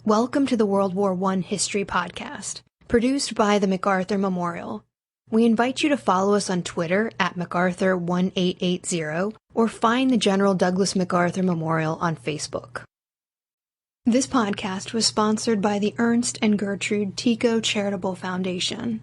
Welcome to the World War I History Podcast, produced by the MacArthur Memorial. We invite you to follow us on Twitter at MacArthur1880 or find the General Douglas MacArthur Memorial on Facebook. This podcast was sponsored by the Ernst and Gertrude Tico Charitable Foundation.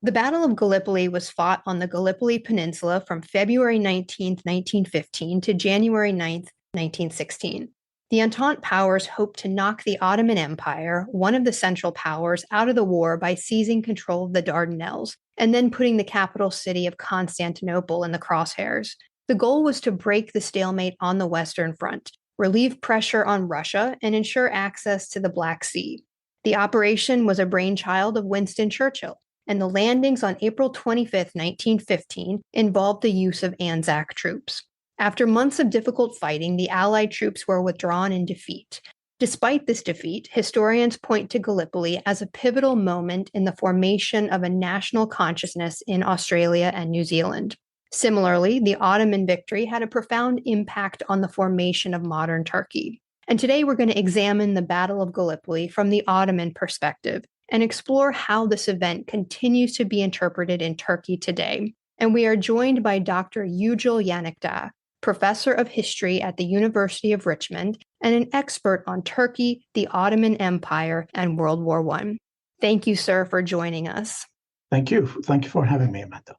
The Battle of Gallipoli was fought on the Gallipoli Peninsula from February 19, 1915 to January 9, 1916. The Entente Powers hoped to knock the Ottoman Empire, one of the Central Powers, out of the war by seizing control of the Dardanelles and then putting the capital city of Constantinople in the crosshairs. The goal was to break the stalemate on the Western Front, relieve pressure on Russia, and ensure access to the Black Sea. The operation was a brainchild of Winston Churchill, and the landings on April 25, 1915, involved the use of ANZAC troops. After months of difficult fighting, the Allied troops were withdrawn in defeat. Despite this defeat, historians point to Gallipoli as a pivotal moment in the formation of a national consciousness in Australia and New Zealand. Similarly, the Ottoman victory had a profound impact on the formation of modern Turkey. And today we're going to examine the Battle of Gallipoli from the Ottoman perspective and explore how this event continues to be interpreted in Turkey today. And we are joined by Dr. Yucel Yanikdag, professor of history at the University of Richmond and an expert on Turkey, the Ottoman Empire, and World War I. Thank you, sir, for joining us. Thank you. Thank you for having me, Amanda.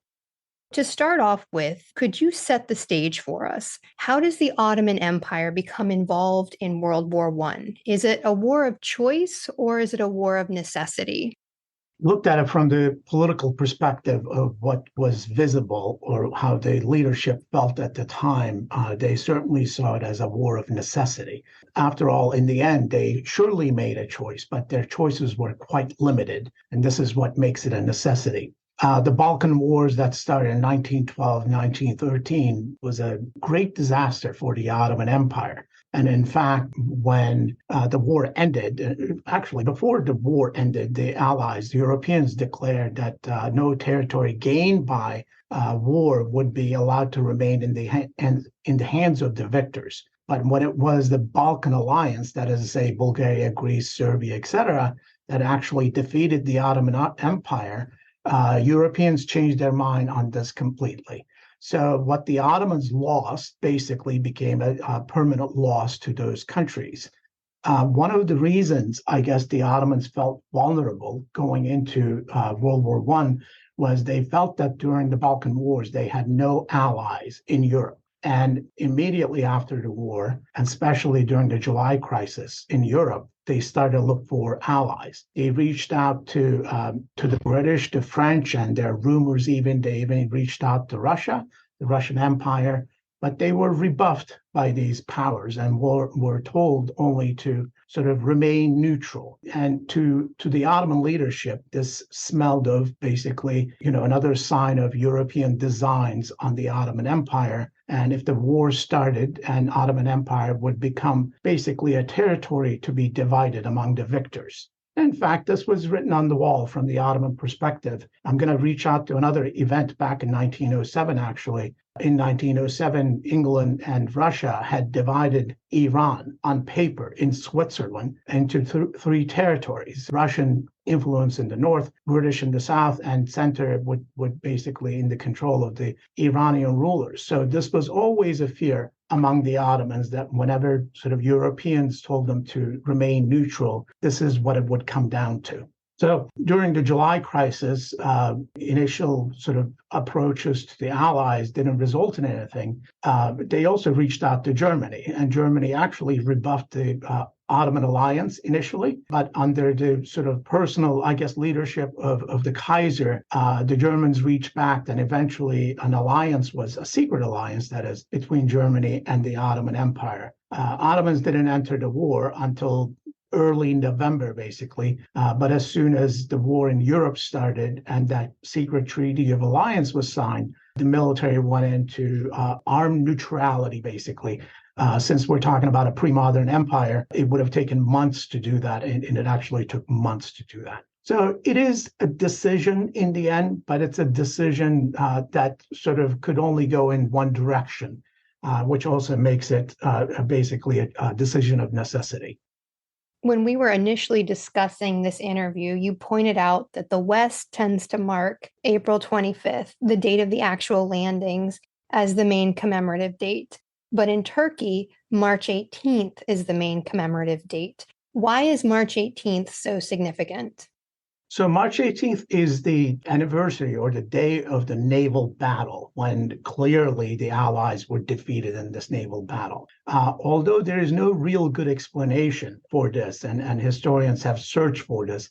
To start off with, could you set the stage for us? How does the Ottoman Empire become involved in World War I? Is it a war of choice or is it a war of necessity? Looked at it from the political perspective of what was visible or how the leadership felt at the time, they certainly saw it as a war of necessity. After all, in the end, they surely made a choice, but their choices were quite limited, and this is what makes it a necessity. The Balkan Wars that started in 1912, 1913 was a great disaster for the Ottoman Empire. And in fact, when the war ended, actually before the war ended, the Allies, the Europeans declared that no territory gained by war would be allowed to remain in the hands of the victors. But when it was the Balkan Alliance, that is to say Bulgaria, Greece, Serbia, etc., that actually defeated the Ottoman Empire, Europeans changed their mind on this completely. So what the Ottomans lost basically became a permanent loss to those countries. One of the reasons, I guess, the Ottomans felt vulnerable going into World War I was they felt that during the Balkan Wars, they had no allies in Europe. And immediately after the war, and especially during the July crisis in Europe, they started to look for allies. They reached out to the British, the French, and there are rumors they even reached out to Russia, the Russian Empire, but they were rebuffed by these powers and were told only to sort of remain neutral. And to the Ottoman leadership, this smelled of basically, another sign of European designs on the Ottoman Empire. And if the war started, an Ottoman Empire would become basically a territory to be divided among the victors. In fact, this was written on the wall from the Ottoman perspective. I'm going to reach out to another event back in 1907, actually. In 1907, England and Russia had divided Iran on paper in Switzerland into three territories. Russian influence in the north, British in the south, and center would basically in the control of the Iranian rulers. So this was always a fear among the Ottomans that whenever sort of Europeans told them to remain neutral, this is what it would come down to. So during the July crisis, initial sort of approaches to the Allies didn't result in anything. They also reached out to Germany, and Germany actually rebuffed the Ottoman alliance initially, but under the sort of personal, leadership of the Kaiser, the Germans reached back, and eventually an alliance was a secret alliance, that is, between Germany and the Ottoman Empire. Ottomans didn't enter the war until early November, basically. But as soon as the war in Europe started and that secret treaty of alliance was signed, the military went into armed neutrality, basically. Since we're talking about a pre-modern empire, it would have taken months to do that, and it actually took months to do that. So it is a decision in the end, but it's a decision that sort of could only go in one direction, which also makes it basically a decision of necessity. When we were initially discussing this interview, you pointed out that the West tends to mark April 25th, the date of the actual landings, as the main commemorative date. But in Turkey, March 18th is the main commemorative date. Why is March 18th so significant? So March 18th is the anniversary or the day of the naval battle when clearly the Allies were defeated in this naval battle. Although there is no real good explanation for this, and historians have searched for this,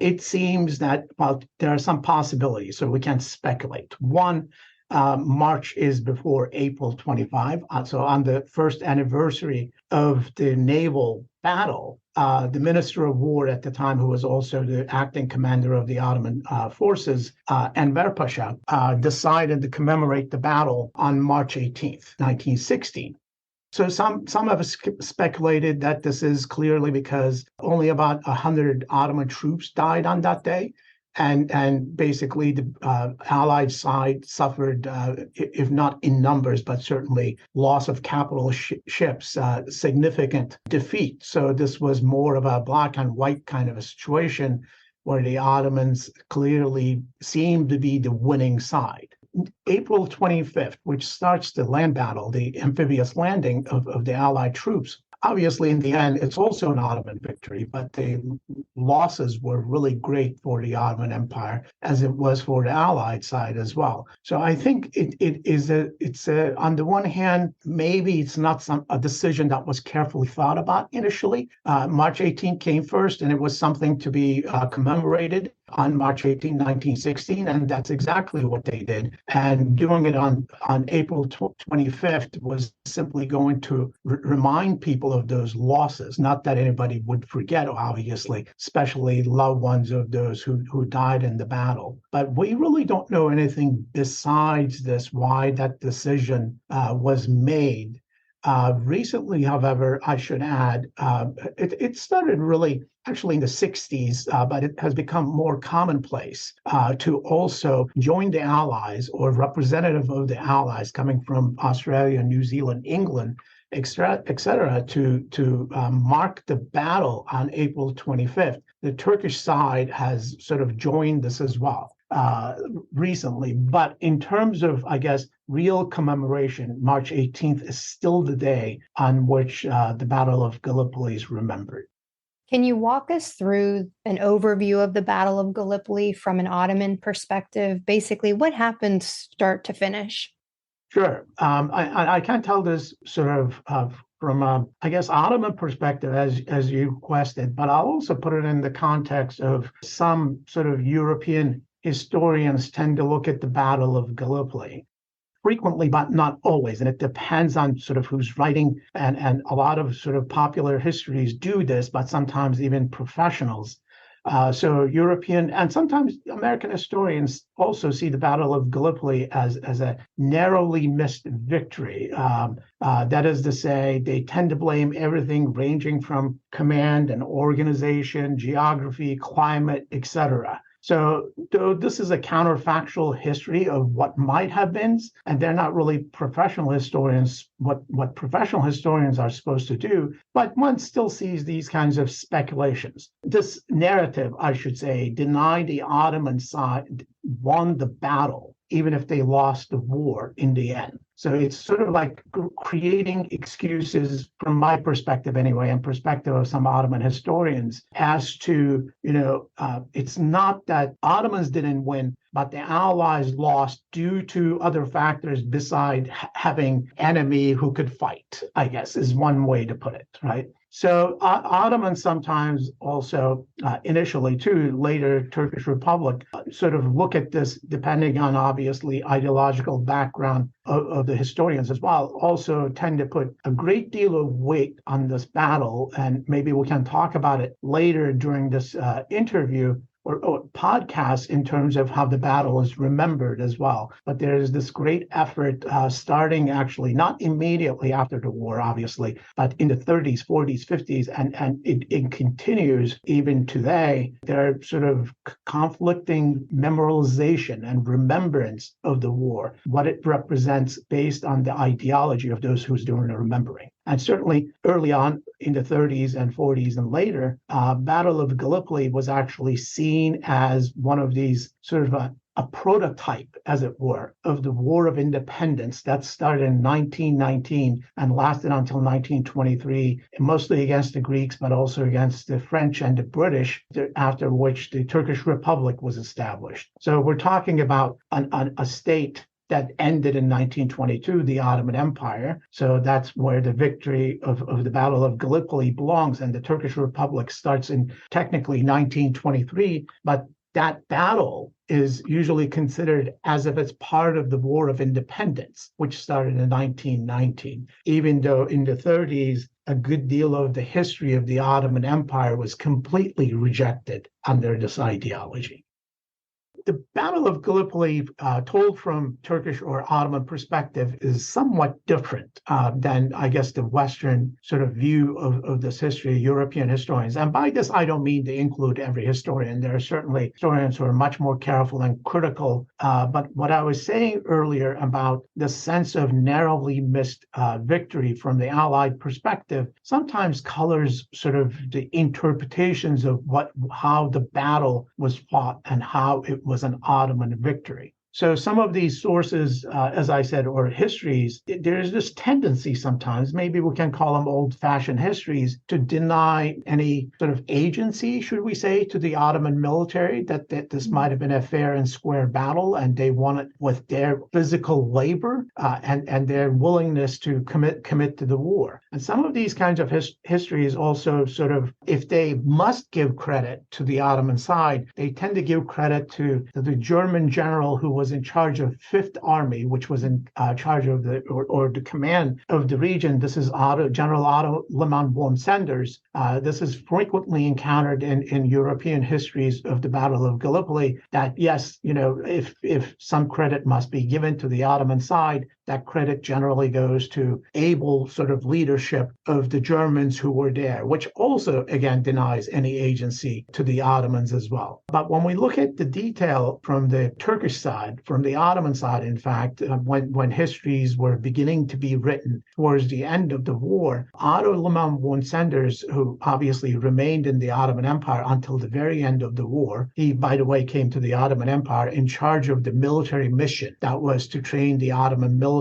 it seems that, well, there are some possibilities, so we can speculate. One, March is before April 25. So on the first anniversary of the naval battle, the Minister of War at the time, who was also the acting commander of the Ottoman forces, Enver Pasha, decided to commemorate the battle on March 18th, 1916. So some have speculated that this is clearly because only about 100 Ottoman troops died on that day. And basically the Allied side suffered, if not in numbers, but certainly loss of capital ships, significant defeat. So this was more of a black and white kind of a situation where the Ottomans clearly seemed to be the winning side. April 25th, which starts the land battle, the amphibious landing of the Allied troops. Obviously, in the end, it's also an Ottoman victory, but the losses were really great for the Ottoman Empire, as it was for the Allied side as well. So I think it's on the one hand, maybe it's not a decision that was carefully thought about initially. March 18 came first, and it was something to be commemorated on March 18, 1916, and that's exactly what they did. And doing it on April 25th was simply going to remind people of those losses. Not that anybody would forget, obviously, especially loved ones of those who died in the battle. But we really don't know anything besides this, why that decision was made. Recently, however, I should add, it started really actually in the 60s, but it has become more commonplace to also join the Allies or representative of the Allies coming from Australia, New Zealand, England, et cetera, to mark the battle on April 25th. The Turkish side has sort of joined this as well recently. But in terms of, I guess, real commemoration, March 18th is still the day on which the Battle of Gallipoli is remembered. Can you walk us through an overview of the Battle of Gallipoli from an Ottoman perspective? Basically, what happened start to finish? Sure. I can't tell this sort of from a, I guess, Ottoman perspective, as you requested, but I'll also put it in the context of some sort of European historians tend to look at the Battle of Gallipoli frequently, but not always. And it depends on sort of who's writing. And a lot of sort of popular histories do this, but sometimes even professionals. So European and sometimes American historians also see the Battle of Gallipoli as a narrowly missed victory. That is to say, they tend to blame everything ranging from command and organization, geography, climate, etc. So though this is a counterfactual history of what might have been, and they're not really professional historians, what professional historians are supposed to do, but one still sees these kinds of speculations. This narrative, I should say, denied the Ottoman side won the battle, even if they lost the war in the end. So it's sort of like creating excuses, from my perspective anyway, and perspective of some Ottoman historians, as to, it's not that Ottomans didn't win, but the Allies lost due to other factors beside having enemy who could fight, I guess, is one way to put it, right? So Ottomans sometimes also, initially too, later Turkish Republic, sort of look at this, depending on obviously ideological background of the historians as well, also tend to put a great deal of weight on this battle. And maybe we can talk about it later during this interview or podcasts in terms of how the battle is remembered as well. But there is this great effort starting actually not immediately after the war, obviously, but in the 30s, 40s, 50s, and it continues even today. There are sort of conflicting memorialization and remembrance of the war, what it represents based on the ideology of those who's doing the remembering. And certainly early on in the 30s and 40s and later, Battle of Gallipoli was actually seen as one of these sort of a prototype, as it were, of the War of Independence that started in 1919 and lasted until 1923, mostly against the Greeks, but also against the French and the British, after which the Turkish Republic was established. So we're talking about a state that ended in 1922, the Ottoman Empire. So that's where the victory of the Battle of Gallipoli belongs. And the Turkish Republic starts in technically 1923, but that battle is usually considered as if it's part of the War of Independence, which started in 1919, even though in the 30s, a good deal of the history of the Ottoman Empire was completely rejected under this ideology. The Battle of Gallipoli, told from Turkish or Ottoman perspective, is somewhat different than, I guess, the Western sort of view of this history, European historians. And by this, I don't mean to include every historian. There are certainly historians who are much more careful and critical. But what I was saying earlier about the sense of narrowly missed victory from the Allied perspective sometimes colors sort of the interpretations of how the battle was fought and how it was an Ottoman victory. So some of these sources, as I said, or histories, there's this tendency sometimes, maybe we can call them old-fashioned histories, to deny any sort of agency, should we say, to the Ottoman military, that this might have been a fair and square battle, and they won it with their physical labor and their willingness to commit to the war. And some of these kinds of histories also sort of, if they must give credit to the Ottoman side, they tend to give credit to the German general who was in charge of Fifth Army, which was in charge of the command of the region. This is General Otto Liman von Sanders. This is frequently encountered in European histories of the Battle of Gallipoli, that yes, if some credit must be given to the Ottoman side, that credit generally goes to able sort of leadership of the Germans who were there, which also, again, denies any agency to the Ottomans as well. But when we look at the detail from the Turkish side, from the Ottoman side, in fact, when histories were beginning to be written towards the end of the war, Otto Liman von Sanders, who obviously remained in the Ottoman Empire until the very end of the war, he, by the way, came to the Ottoman Empire in charge of the military mission that was to train the Ottoman military.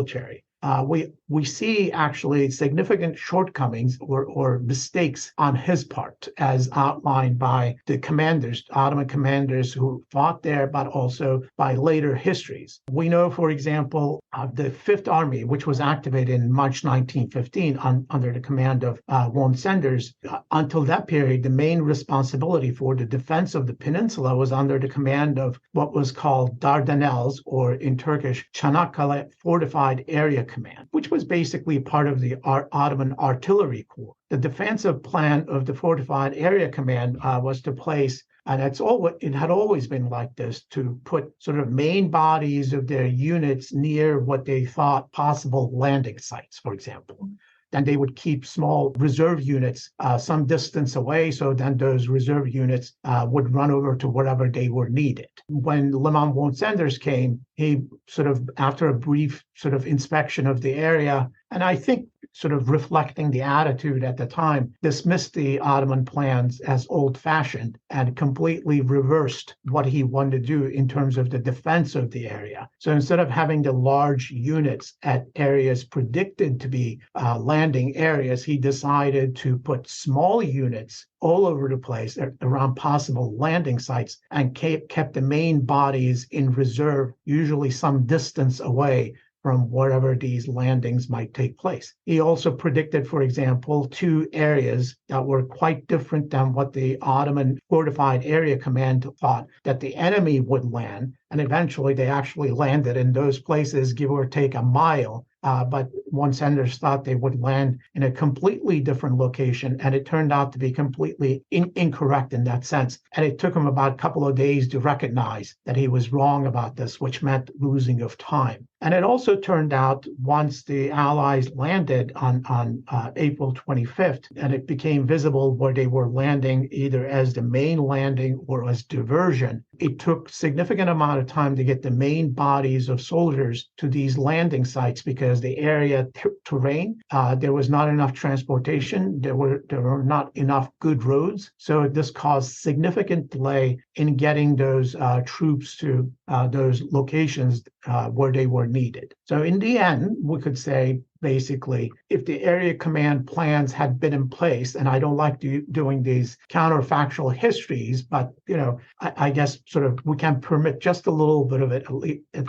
We see actually significant shortcomings or mistakes on his part, as outlined by the commanders, Ottoman commanders who fought there, but also by later histories. We know, for example, the Fifth Army, which was activated in March 1915 under the command of von Sanders. Until that period, the main responsibility for the defense of the peninsula was under the command of what was called Dardanelles, or in Turkish, Çanakkale Fortified Area Command, which was basically part of the Ottoman Artillery Corps. The defensive plan of the Fortified Area Command was to place, and it had always been like this, to put sort of main bodies of their units near what they thought possible landing sites, for example. Then they would keep small reserve units some distance away, so then those reserve units would run over to wherever they were needed. When Liman von Sanders came, he sort of, after a brief sort of inspection of the area, and I think sort of reflecting the attitude at the time, dismissed the Ottoman plans as old-fashioned and completely reversed what he wanted to do in terms of the defense of the area. So instead of having the large units at areas predicted to be landing areas, he decided to put small units all over the place around possible landing sites and kept the main bodies in reserve, usually some distance away from wherever these landings might take place. He also predicted, for example, two areas that were quite different than what the Ottoman Fortified Area Command thought that the enemy would land. And eventually they actually landed in those places, give or take a mile. But von Sanders thought they would land in a completely different location, and it turned out to be completely incorrect in that sense. And it took him about a couple of days to recognize that he was wrong about this, which meant losing of time. And it also turned out, once the Allies landed on April 25th, and it became visible where they were landing either as the main landing or as diversion, it took significant amount of of time to get the main bodies of soldiers to these landing sites because the area terrain, there was not enough transportation. There were not enough good roads. So this caused significant delay in getting those troops to those locations where they were needed. So in the end, we could say, basically, if the area command plans had been in place, and I don't like doing these counterfactual histories, but I guess sort of we can permit just a little bit of it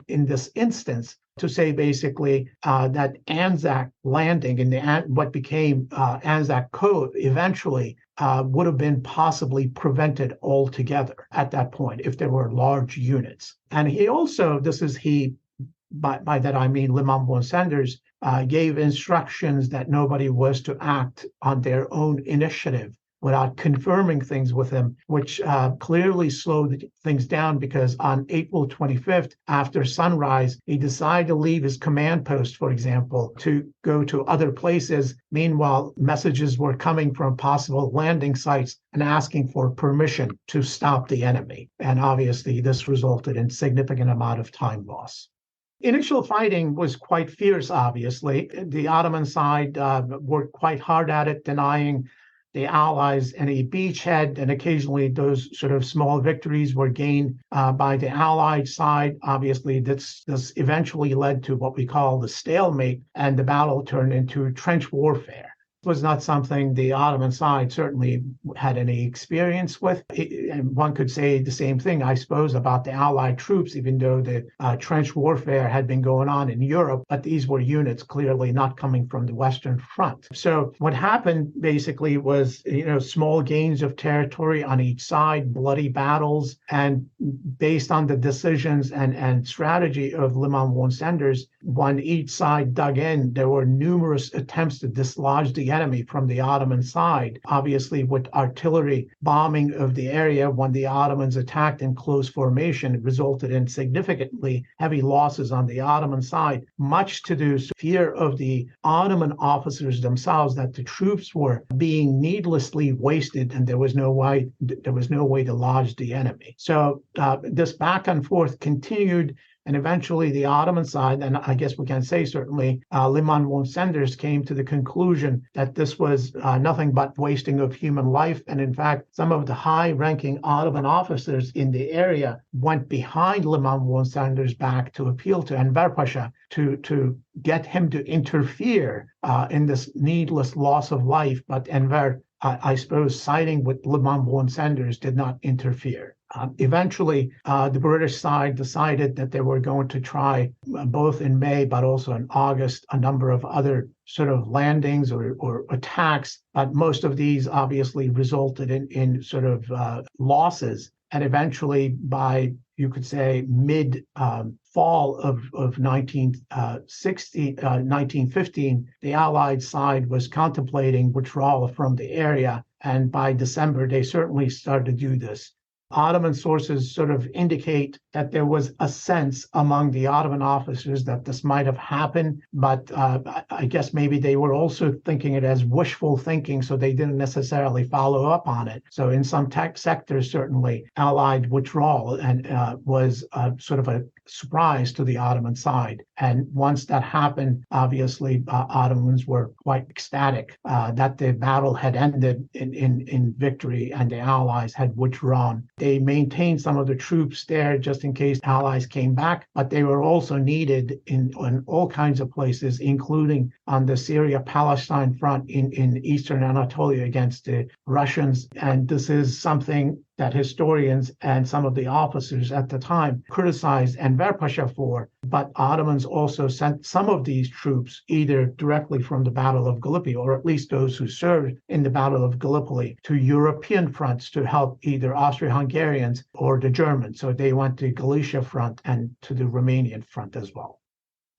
in this instance to say basically that ANZAC landing in what became ANZAC Code eventually would have been possibly prevented altogether at that point if there were large units. And he also, by that I mean Liman von Sanders, gave instructions that nobody was to act on their own initiative without confirming things with him, which clearly slowed things down because on April 25th, after sunrise, he decided to leave his command post, for example, to go to other places. Meanwhile, messages were coming from possible landing sites and asking for permission to stop the enemy. And obviously, this resulted in significant amount of time loss. Initial fighting was quite fierce, obviously. The Ottoman side worked quite hard at it, denying the Allies any beachhead, and occasionally those sort of small victories were gained by the Allied side. Obviously, this eventually led to what we call the stalemate, and the battle turned into trench warfare. Was not something the Ottoman side certainly had any experience with. And one could say the same thing, I suppose, about the Allied troops, even though the trench warfare had been going on in Europe, but these were units clearly not coming from the Western Front. So what happened basically was, small gains of territory on each side, bloody battles, and based on the decisions and strategy of Liman von Sanders, when each side dug in, there were numerous attempts to dislodge the enemy from the Ottoman side. Obviously, with artillery bombing of the area when the Ottomans attacked in close formation, it resulted in significantly heavy losses on the Ottoman side, much to the fear of the Ottoman officers themselves that the troops were being needlessly wasted and there was no way to lodge the enemy. So this back and forth continued. And eventually the Ottoman side, and I guess we can say certainly Liman von Sanders came to the conclusion that this was nothing but wasting of human life. And in fact, some of the high-ranking Ottoman officers in the area went behind Liman von Sanders' back to appeal to Enver Pasha to get him to interfere in this needless loss of life. But Enver, I suppose, siding with Liman von Sanders, did not interfere. Eventually, the British side decided that they were going to try, both in May but also in August, a number of other sort of landings or attacks. But most of these obviously resulted in sort of losses. And eventually, by, you could say, mid-fall of 1915, the Allied side was contemplating withdrawal from the area. And by December, they certainly started to do this. Ottoman sources sort of indicate that there was a sense among the Ottoman officers that this might have happened, but I guess maybe they were also thinking it as wishful thinking, so they didn't necessarily follow up on it. So in some sectors, certainly, Allied withdrawal and was sort of a surprise to the Ottoman side. And once that happened, obviously, Ottomans were quite ecstatic that the battle had ended in victory and the Allies had withdrawn. They maintained some of the troops there just in case Allies came back, but they were also needed in all kinds of places, including on the Syria-Palestine front in eastern Anatolia against the Russians. And this is something that historians and some of the officers at the time criticized Enver Pasha for, but Ottomans also sent some of these troops either directly from the Battle of Gallipoli, or at least those who served in the Battle of Gallipoli, to European fronts to help either Austro-Hungarians or the Germans. So they went to Galicia front and to the Romanian front as well.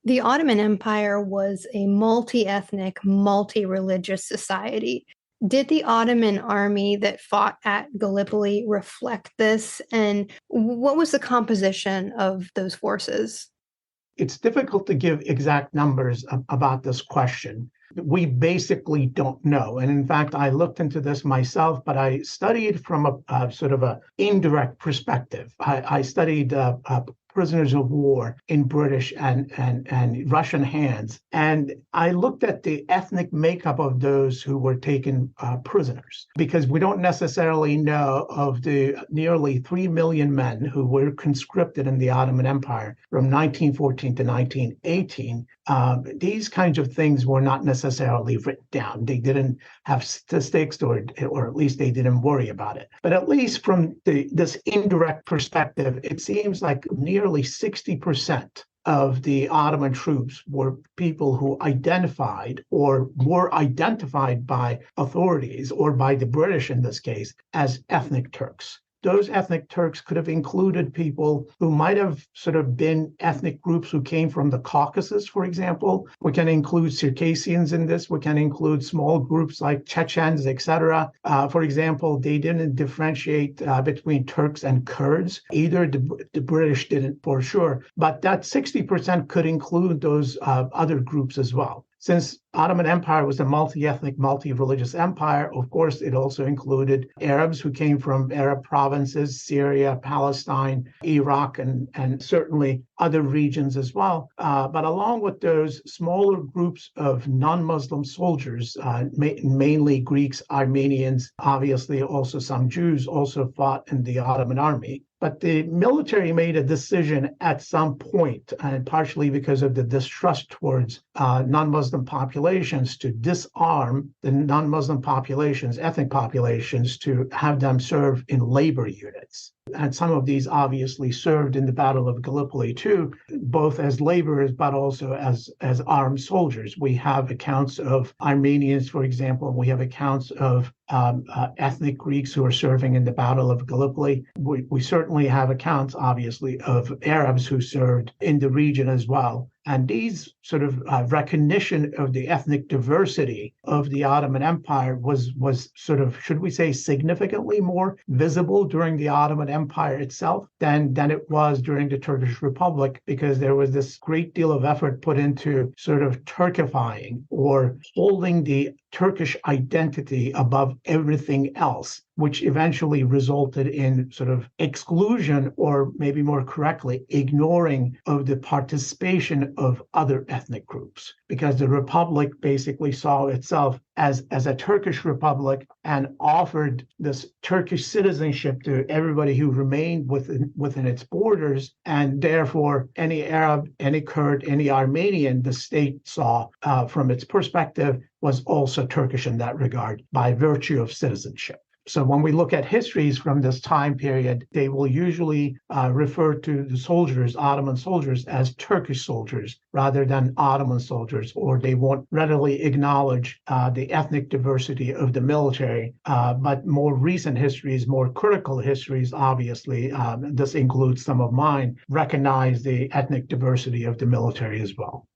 The Ottoman Empire was a multi-ethnic, multi-religious society. Did the Ottoman army that fought at Gallipoli reflect this? And what was the composition of those forces? It's difficult to give exact numbers about this question. We basically don't know. And in fact, I looked into this myself, but I studied from a sort of an indirect perspective. I studied prisoners of war in British and Russian hands. And I looked at the ethnic makeup of those who were taken prisoners, because we don't necessarily know of the nearly 3 million men who were conscripted in the Ottoman Empire from 1914 to 1918. These kinds of things were not necessarily written down. They didn't have statistics, or at least they didn't worry about it. But at least from this indirect perspective, it seems like nearly 60% of the Ottoman troops were people who identified or were identified by authorities, or by the British in this case, as ethnic Turks. Those ethnic Turks could have included people who might have sort of been ethnic groups who came from the Caucasus, for example. We can include Circassians in this. We can include small groups like Chechens, etc. For example, they didn't differentiate between Turks and Kurds. Either the British didn't, for sure. But that 60% could include those other groups as well. Since Ottoman Empire was a multi-ethnic, multi-religious empire, of course, it also included Arabs who came from Arab provinces, Syria, Palestine, Iraq, and certainly other regions as well. But along with those smaller groups of non-Muslim soldiers, mainly Greeks, Armenians, obviously also some Jews also fought in the Ottoman army. But the military made a decision at some point, and partially because of the distrust towards non-Muslim populations, to disarm the non-Muslim populations, ethnic populations, to have them serve in labor units. And some of these obviously served in the Battle of Gallipoli too, both as laborers but also as armed soldiers. We have accounts of Armenians, for example. We have accounts of ethnic Greeks who are serving in the Battle of Gallipoli. We certainly have accounts, obviously, of Arabs who served in the region as well. And these sort of recognition of the ethnic diversity of the Ottoman Empire was sort of, should we say, significantly more visible during the Ottoman Empire itself than it was during the Turkish Republic, because there was this great deal of effort put into sort of Turkifying, or holding the Turkish identity above everything else, which eventually resulted in sort of exclusion, or maybe more correctly, ignoring of the participation of other ethnic groups, because the Republic basically saw itself as a Turkish Republic and offered this Turkish citizenship to everybody who remained within its borders. And therefore, any Arab, any Kurd, any Armenian, the state saw from its perspective was also Turkish in that regard by virtue of citizenship. So when we look at histories from this time period, they will usually refer to the soldiers, Ottoman soldiers, as Turkish soldiers rather than Ottoman soldiers, or they won't readily acknowledge the ethnic diversity of the military. But more recent histories, more critical histories, obviously, this includes some of mine, recognize the ethnic diversity of the military as well.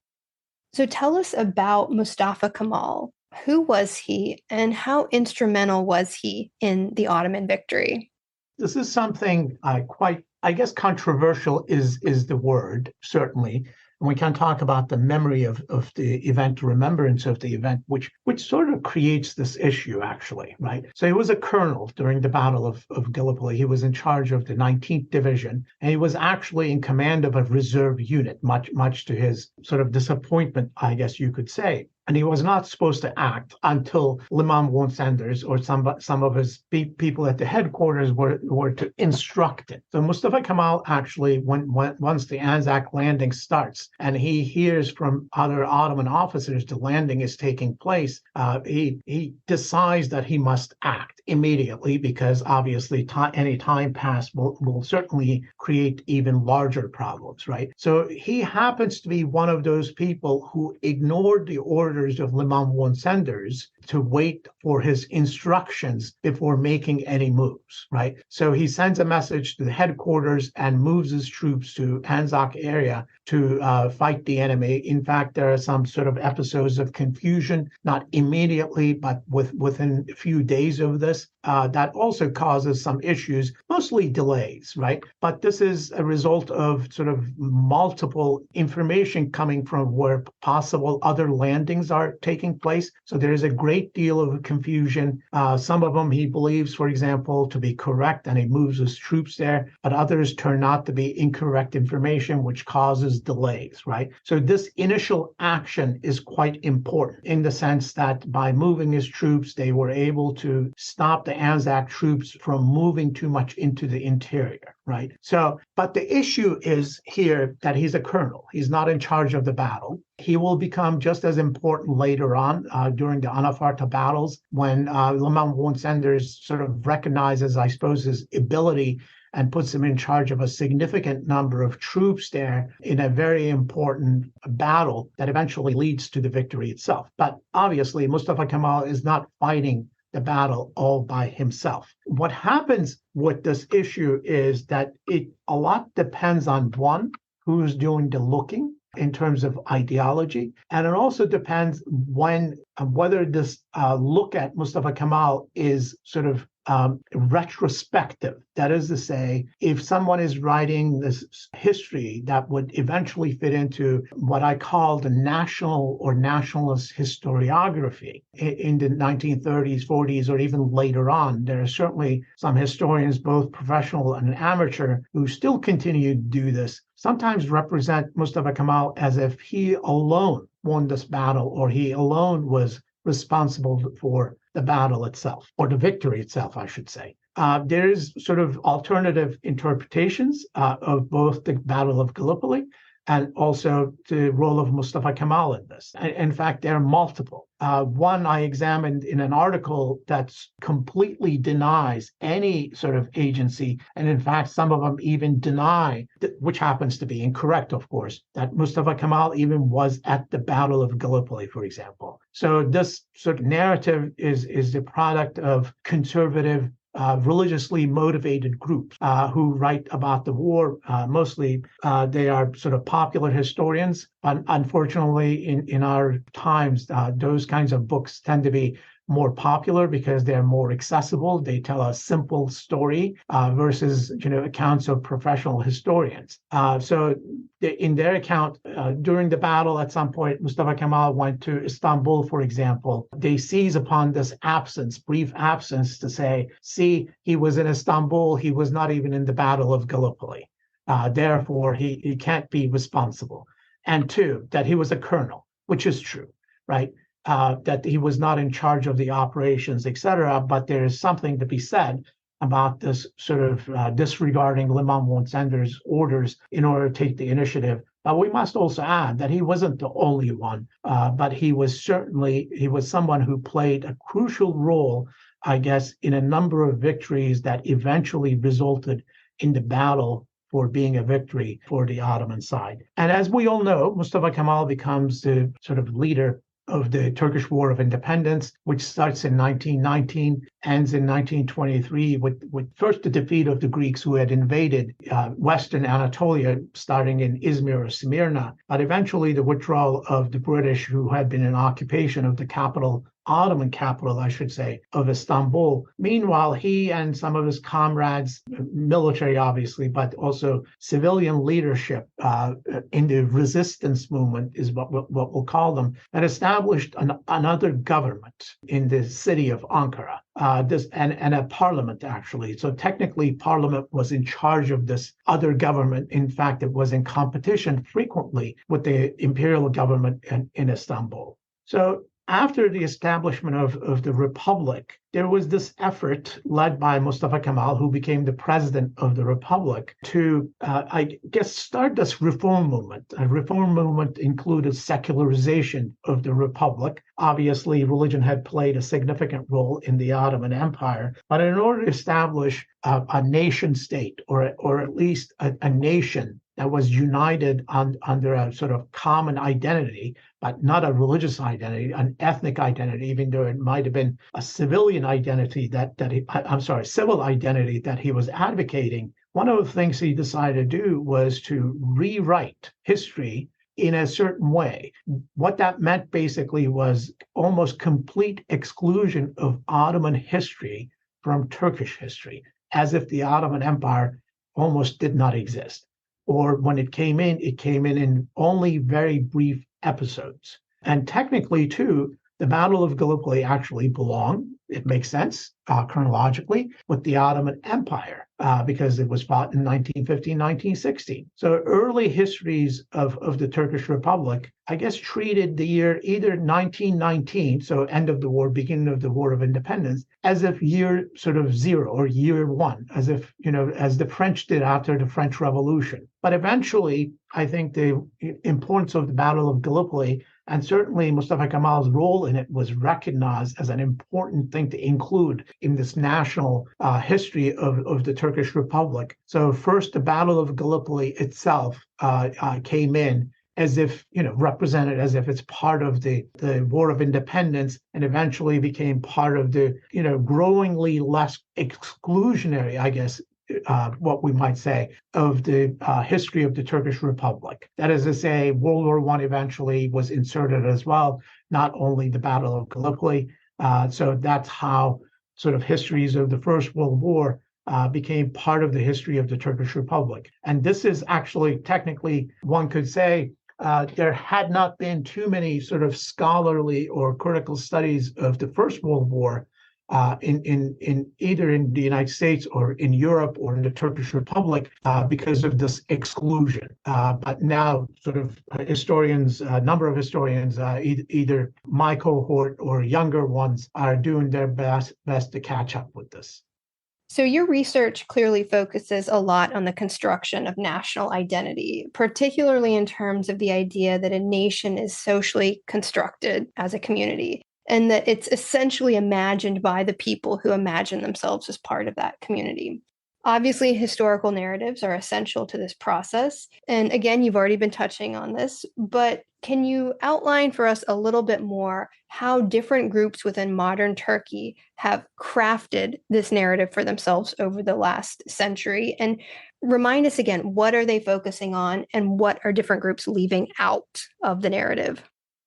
So tell us about Mustafa Kemal. Who was he, and how instrumental was he in the Ottoman victory? This is something quite, I guess, controversial is the word, certainly. And we can talk about the memory of the event, remembrance of the event, which sort of creates this issue, actually, right? So he was a colonel during the Battle of Gallipoli. He was in charge of the 19th Division, and he was actually in command of a reserve unit, much to his sort of disappointment, I guess you could say. And he was not supposed to act until Liman von Sanders or some of his people at the headquarters were to instruct it. So Mustafa Kemal actually, once the ANZAC landing starts and he hears from other Ottoman officers the landing is taking place, he decides that he must act immediately, because obviously any time passed will certainly create even larger problems, right? So he happens to be one of those people who ignored the orders of Liman von Sanders to wait for his instructions before making any moves, right? So he sends a message to the headquarters and moves his troops to ANZAC area to fight the enemy. In fact, there are some sort of episodes of confusion, not immediately, but within a few days of this, that also causes some issues, mostly delays, right? But this is a result of sort of multiple information coming from where possible other landings are taking place. So there is a great great deal of confusion. Some of them he believes, for example, to be correct, and he moves his troops there, but others turn out to be incorrect information, which causes delays, right? So this initial action is quite important in the sense that by moving his troops, they were able to stop the ANZAC troops from moving too much into the interior, right? So, but the issue is here that he's a colonel. He's not in charge of the battle. He will become just as important later on during the Anafarta battles when Liman von Sanders sort of recognizes, I suppose, his ability and puts him in charge of a significant number of troops there in a very important battle that eventually leads to the victory itself. But obviously, Mustafa Kemal is not fighting the battle all by himself. What happens with this issue is that a lot depends on one, who's doing the looking in terms of ideology, and it also depends whether this look at Mustafa Kemal is sort of retrospective. That is to say, if someone is writing this history that would eventually fit into what I call the national or nationalist historiography in the 1930s, 40s, or even later on, there are certainly some historians, both professional and amateur, who still continue to do this, sometimes represent Mustafa Kemal as if he alone won this battle or he alone was responsible for the battle itself, or the victory itself, I should say. There is sort of alternative interpretations of both the Battle of Gallipoli and also the role of Mustafa Kemal in this. In fact, there are multiple. One I examined in an article that completely denies any sort of agency, and in fact, some of them even deny, which happens to be incorrect, of course, that Mustafa Kemal even was at the Battle of Gallipoli, for example. So this sort of narrative is the product of conservative religiously motivated groups who write about the war. Mostly they are sort of popular historians. Unfortunately, in our times, those kinds of books tend to be more popular because they're more accessible. They tell a simple story versus accounts of professional historians. So in their account, during the battle, at some point, Mustafa Kemal went to Istanbul, for example. They seize upon this absence, brief absence, to say, see, he was in Istanbul. He was not even in the Battle of Gallipoli. Therefore, he can't be responsible. And two, that he was a colonel, which is true, right? That he was not in charge of the operations, etc. But there is something to be said about this sort of disregarding Liman von Sanders' orders in order to take the initiative. But we must also add that he wasn't the only one, but he was someone who played a crucial role, I guess, in a number of victories that eventually resulted in the battle for being a victory for the Ottoman side. And as we all know, Mustafa Kemal becomes the sort of leader of the Turkish War of Independence, which starts in 1919, ends in 1923 with first the defeat of the Greeks who had invaded Western Anatolia, starting in Izmir or Smyrna, but eventually the withdrawal of the British, who had been in occupation of the capital, Ottoman capital, I should say, of Istanbul. Meanwhile, he and some of his comrades, military obviously, but also civilian leadership in the resistance movement is what we'll call them, had established another government in the city of Ankara, and a parliament, actually. So technically, parliament was in charge of this other government. In fact, it was in competition frequently with the imperial government in Istanbul. So after the establishment of the Republic, there was this effort led by Mustafa Kemal, who became the president of the Republic, to, I guess, start this reform movement. A reform movement included secularization of the Republic. Obviously, religion had played a significant role in the Ottoman Empire, but in order to establish a nation state, or at least a nation that was united under a sort of common identity, but not a religious identity, an ethnic identity, even though it might have been a civilian identity civil identity that he was advocating. One of the things he decided to do was to rewrite history in a certain way. What that meant basically was almost complete exclusion of Ottoman history from Turkish history, as if the Ottoman Empire almost did not exist. Or when it came in only very brief episodes. And technically, too, the Battle of Gallipoli actually belonged, it makes sense chronologically, with the Ottoman Empire because it was fought in 1915, 1916. So early histories of the Turkish Republic, I guess, treated the year either 1919, so end of the war, beginning of the War of Independence, as if year sort of zero or year one, as if, as the French did after the French Revolution. But eventually, I think the importance of the Battle of Gallipoli and certainly Mustafa Kemal's role in it was recognized as an important thing to include in this national history of the Turkish Republic. So first, the Battle of Gallipoli itself came in as if, represented as if it's part of the War of Independence, and eventually became part of the, growingly less exclusionary, I guess, what we might say, of the history of the Turkish Republic. That is to say, World War I eventually was inserted as well, not only the Battle of Gallipoli. So that's how sort of histories of the First World War became part of the history of the Turkish Republic. And this is actually, technically, one could say, there had not been too many sort of scholarly or critical studies of the First World War in either in the United States or in Europe or in the Turkish Republic because of this exclusion. But now sort of historians, a number of historians, either my cohort or younger ones, are doing their best to catch up with this. So your research clearly focuses a lot on the construction of national identity, particularly in terms of the idea that a nation is socially constructed as a community, and that it's essentially imagined by the people who imagine themselves as part of that community. Obviously, historical narratives are essential to this process. And again, you've already been touching on this, but can you outline for us a little bit more how different groups within modern Turkey have crafted this narrative for themselves over the last century? And remind us again, what are they focusing on and what are different groups leaving out of the narrative?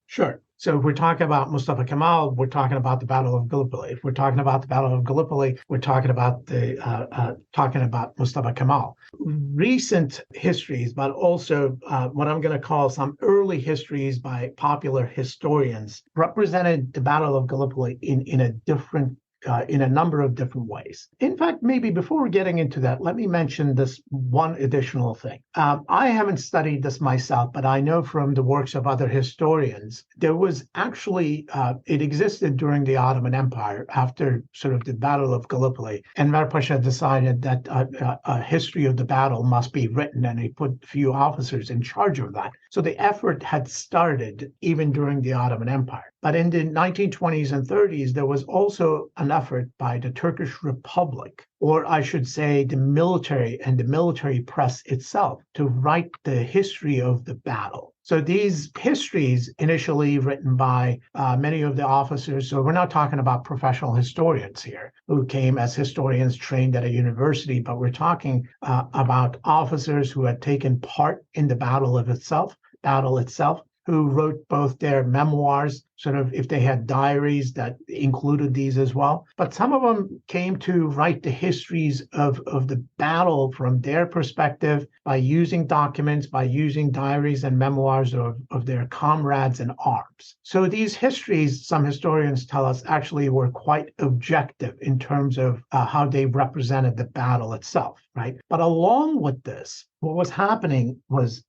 Sure. So if we're talking about Mustafa Kemal, we're talking about the Battle of Gallipoli. If we're talking about the Battle of Gallipoli, we're talking about Mustafa Kemal. Recent histories, but also what I'm going to call some early histories by popular historians, represented the Battle of Gallipoli in a number of different ways. In fact, maybe before getting into that, let me mention this one additional thing. I haven't studied this myself, but I know from the works of other historians, there was actually, it existed during the Ottoman Empire after sort of the Battle of Gallipoli. Enver Pasha decided that a history of the battle must be written, and he put a few officers in charge of that. So the effort had started even during the Ottoman Empire. But in the 1920s and 30s, there was also an effort by the Turkish Republic, or I should say the military and the military press itself, to write the history of the battle. So these histories, initially written by many of the officers, so we're not talking about professional historians here who came as historians trained at a university, but we're talking about officers who had taken part in the battle itself, who wrote both their memoirs, sort of if they had diaries that included these as well. But some of them came to write the histories of the battle from their perspective by using documents, by using diaries and memoirs of their comrades in arms. So these histories, some historians tell us, actually were quite objective in terms of how they represented the battle itself, right? But along with this, what was happening was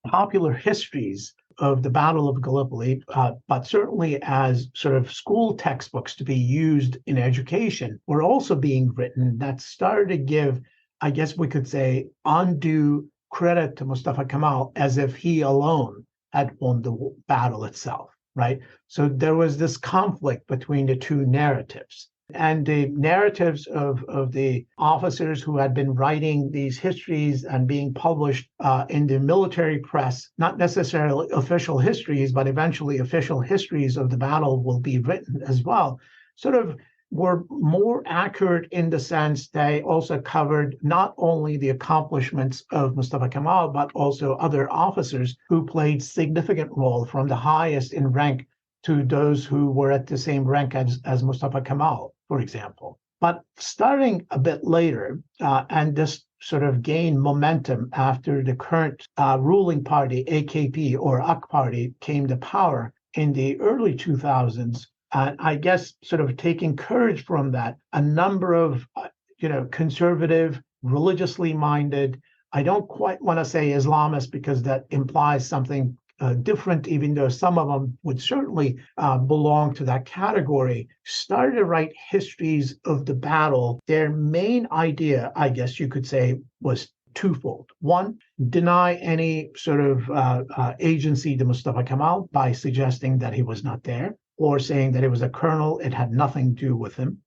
popular histories of the Battle of Gallipoli, but certainly as sort of school textbooks to be used in education, were also being written that started to give, I guess we could say, undue credit to Mustafa Kemal as if he alone had won the battle itself, right? So there was this conflict between the two narratives. And the narratives of the officers who had been writing these histories and being published in the military press, not necessarily official histories, but eventually official histories of the battle will be written as well, sort of were more accurate in the sense they also covered not only the accomplishments of Mustafa Kemal, but also other officers who played significant role from the highest in rank to those who were at the same rank as Mustafa Kemal, for example. But starting a bit later, and this sort of gained momentum after the current ruling party, AKP or AK party, came to power in the early 2000s, I guess sort of taking courage from that, a number of conservative, religiously minded, I don't quite want to say Islamist because that implies something different, even though some of them would certainly belong to that category, started to write histories of the battle. Their main idea, I guess you could say, was twofold. One, deny any sort of agency to Mustafa Kemal by suggesting that he was not there, or saying that it was a colonel, it had nothing to do with him.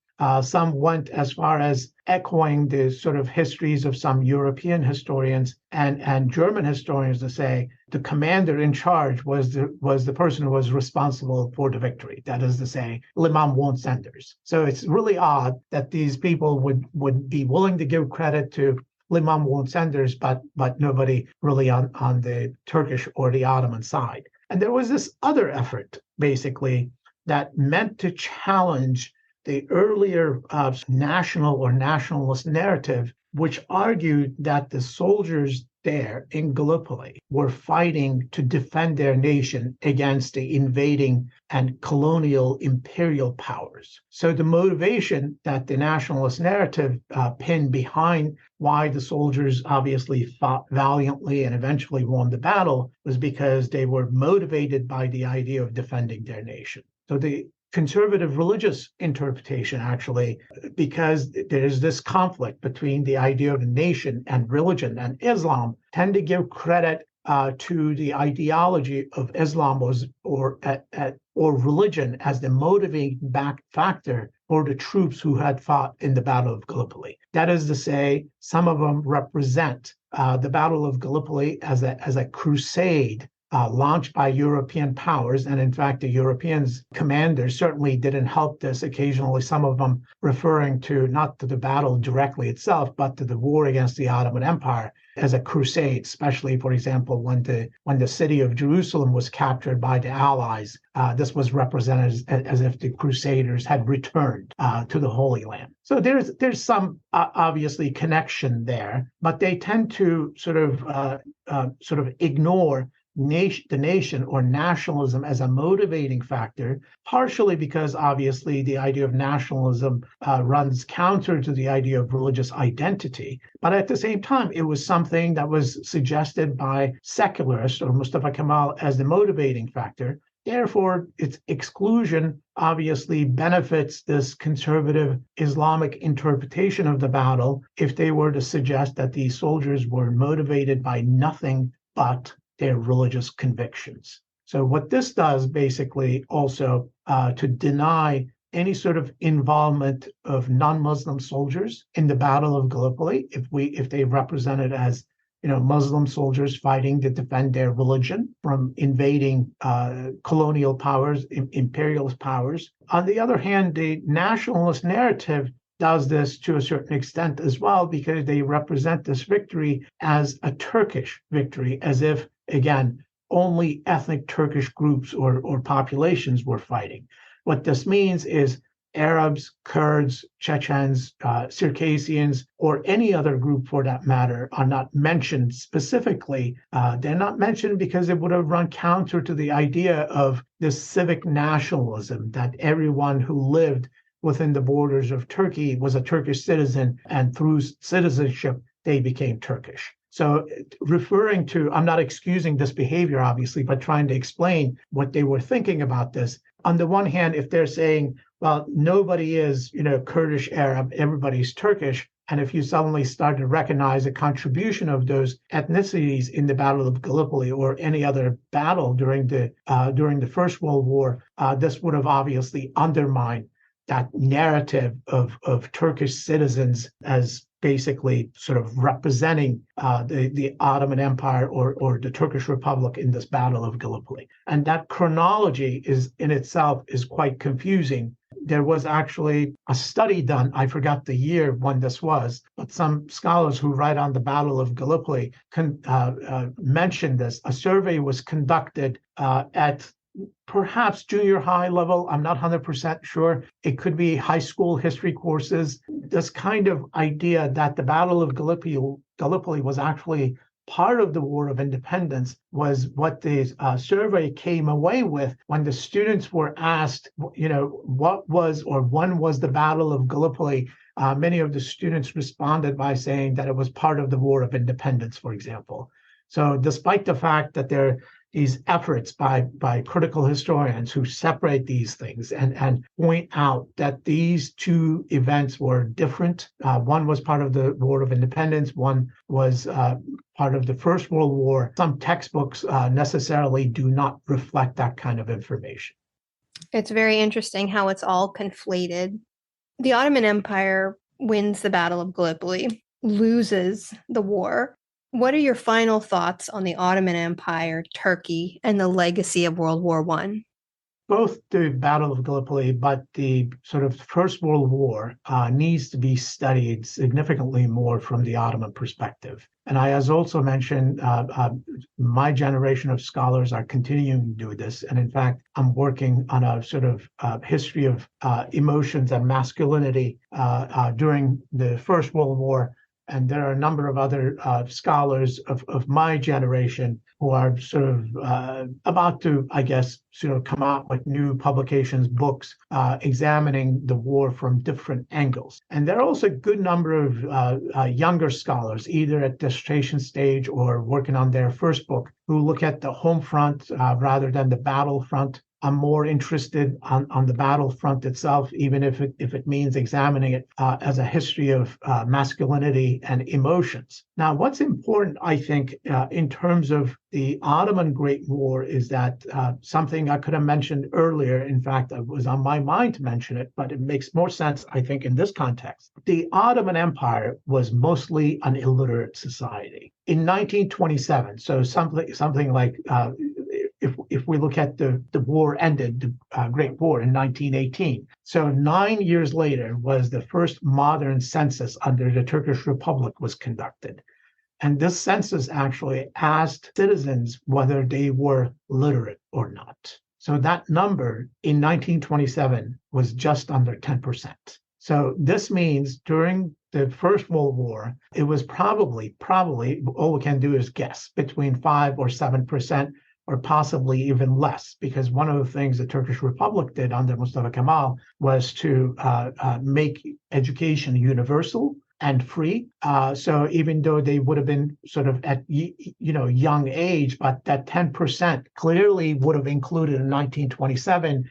Some went as far as echoing the sort of histories of some European historians and German historians to say the commander in charge was the person who was responsible for the victory. That is to say, Liman von Sanders. So it's really odd that these people would be willing to give credit to Liman von Sanders, but nobody really on the Turkish or the Ottoman side. And there was this other effort, basically, that meant to challenge the earlier national or nationalist narrative, which argued that the soldiers there in Gallipoli were fighting to defend their nation against the invading and colonial imperial powers. So the motivation that the nationalist narrative pinned behind why the soldiers obviously fought valiantly and eventually won the battle was because they were motivated by the idea of defending their nation. So the conservative religious interpretation, actually, because there's this conflict between the idea of a nation and religion, and Islam tend to give credit to the ideology of Islam or religion as the motivating back factor for the troops who had fought in the Battle of Gallipoli. That is to say, some of them represent the Battle of Gallipoli as a crusade launched by European powers. And in fact, the Europeans commanders certainly didn't help this. Occasionally, some of them referring to not to the battle directly itself, but to the war against the Ottoman Empire as a crusade, especially, for example, when the city of Jerusalem was captured by the Allies. This was represented as if the Crusaders had returned to the Holy Land. So there's some obviously connection there, but they tend to sort of ignore the nation or nationalism as a motivating factor, partially because obviously the idea of nationalism runs counter to the idea of religious identity. But at the same time, it was something that was suggested by secularists or Mustafa Kemal as the motivating factor. Therefore, its exclusion obviously benefits this conservative Islamic interpretation of the battle if they were to suggest that these soldiers were motivated by nothing but their religious convictions. So what this does basically also to deny any sort of involvement of non-Muslim soldiers in the Battle of Gallipoli, if they represented as Muslim soldiers fighting to defend their religion from invading colonial powers, imperialist powers. On the other hand, the nationalist narrative does this to a certain extent as well, because they represent this victory as a Turkish victory, as if, again, only ethnic Turkish groups or populations were fighting. What this means is Arabs, Kurds, Chechens, Circassians, or any other group for that matter are not mentioned specifically. They're not mentioned because it would have run counter to the idea of this civic nationalism that everyone who lived within the borders of Turkey was a Turkish citizen, and through citizenship, they became Turkish. So referring to, I'm not excusing this behavior, obviously, but trying to explain what they were thinking about this. On the one hand, if they're saying, well, nobody is, Kurdish Arab, everybody's Turkish, and if you suddenly start to recognize a contribution of those ethnicities in the Battle of Gallipoli or any other battle during the First World War, this would have obviously undermined that narrative of Turkish citizens as basically sort of representing the Ottoman Empire or the Turkish Republic in this Battle of Gallipoli. And that chronology in itself is quite confusing. There was actually a study done, I forgot the year when this was, but some scholars who write on the Battle of Gallipoli mentioned this. A survey was conducted at perhaps junior high level. I'm not 100% sure. It could be high school history courses. This kind of idea that the Battle of Gallipoli was actually part of the War of Independence was what the survey came away with when the students were asked, what was or when was the Battle of Gallipoli. Many of the students responded by saying that it was part of the War of Independence, for example. So despite the fact that there are these efforts by critical historians who separate these things and point out that these two events were different. One was part of the War of Independence, one was part of the First World War. Some textbooks necessarily do not reflect that kind of information. It's very interesting how it's all conflated. The Ottoman Empire wins the Battle of Gallipoli, loses the war. What are your final thoughts on the Ottoman Empire, Turkey, and the legacy of World War I? Both the Battle of Gallipoli, but the sort of First World War needs to be studied significantly more from the Ottoman perspective. And I, as also mentioned, my generation of scholars are continuing to do this. And in fact, I'm working on a sort of history of emotions and masculinity during the First World War. And there are a number of other scholars of my generation who are sort of about to, I guess, sort of come out with new publications, books, examining the war from different angles. And there are also a good number of younger scholars, either at dissertation stage or working on their first book, who look at the home front rather than the battlefront. I'm more interested on the battlefront itself, even if it means examining it as a history of masculinity and emotions. Now, what's important, I think, in terms of the Ottoman Great War is that something I could have mentioned earlier. In fact, it was on my mind to mention it, but it makes more sense, I think, in this context. The Ottoman Empire was mostly an illiterate society. In 1927, so something like if we look at the war ended, the Great War in 1918. So 9 years later was the first modern census under the Turkish Republic was conducted. And this census actually asked citizens whether they were literate or not. So that number in 1927 was just under 10%. So this means during the First World War, it was probably, all we can do is guess, between 5 or 7%, or possibly even less, because one of the things the Turkish Republic did under Mustafa Kemal was to make education universal and free. So even though they would have been sort of at young age, but that 10% clearly would have included in 1927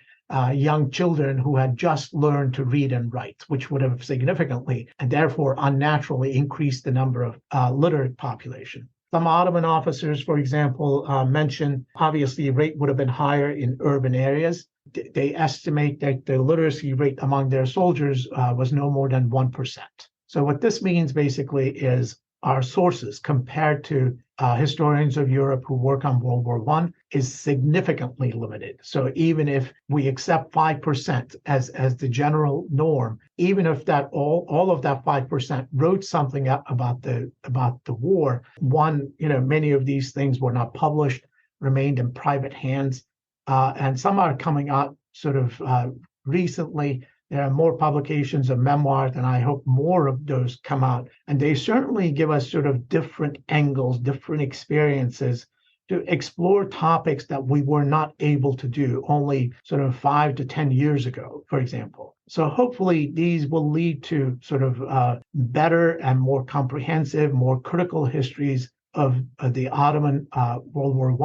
young children who had just learned to read and write, which would have significantly and therefore unnaturally increased the number of literate population. Some Ottoman officers, for example, mentioned obviously the rate would have been higher in urban areas. They estimate that the literacy rate among their soldiers was no more than 1%. So what this means basically is our sources compared to historians of Europe who work on World War I is significantly limited. So even if we accept 5% as the general norm, even if that all of that 5% wrote something up about the war, many of these things were not published, remained in private hands, and some are coming out sort of recently. There are more publications of memoirs, and I hope more of those come out. And they certainly give us sort of different angles, different experiences to explore topics that we were not able to do only sort of 5 to 10 years ago, for example. So hopefully these will lead to sort of better and more comprehensive, more critical histories of the Ottoman World War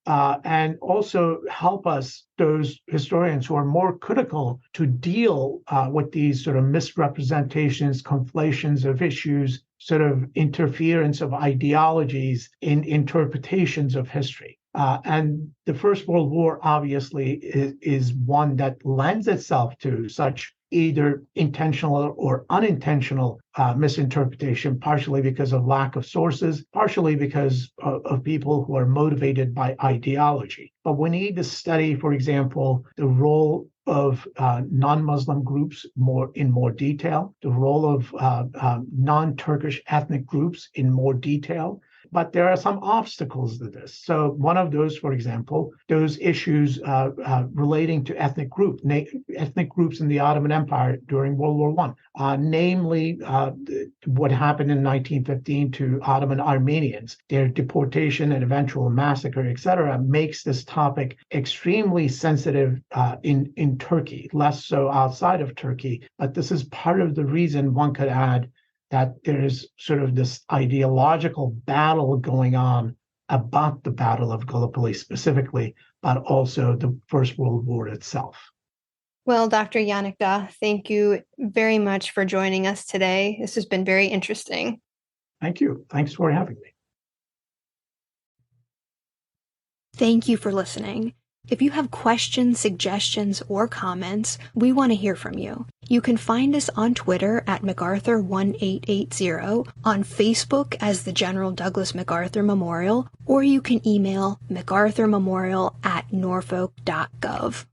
I, and also help us, those historians who are more critical, to deal with these sort of misrepresentations, conflations of issues, sort of interference of ideologies in interpretations of history. And the First World War obviously is one that lends itself to such either intentional or unintentional misinterpretation, partially because of lack of sources, partially because of people who are motivated by ideology. But we need to study, for example, the role of non-Muslim groups in more detail, the role of non-Turkish ethnic groups in more detail. But there are some obstacles to this. So one of those, for example, those issues relating to ethnic groups in the Ottoman Empire during World War I, namely what happened in 1915 to Ottoman Armenians, their deportation and eventual massacre, etc., makes this topic extremely sensitive in Turkey, less so outside of Turkey. But this is part of the reason one could add that there is sort of this ideological battle going on about the Battle of Gallipoli specifically, but also the First World War itself. Well, Dr. Yanikdag, thank you very much for joining us today. This has been very interesting. Thank you. Thanks for having me. Thank you for listening. If you have questions, suggestions, or comments, we want to hear from you. You can find us on Twitter at MacArthur1880, on Facebook as the General Douglas MacArthur Memorial, or you can email macarthurmemorial@norfolk.gov.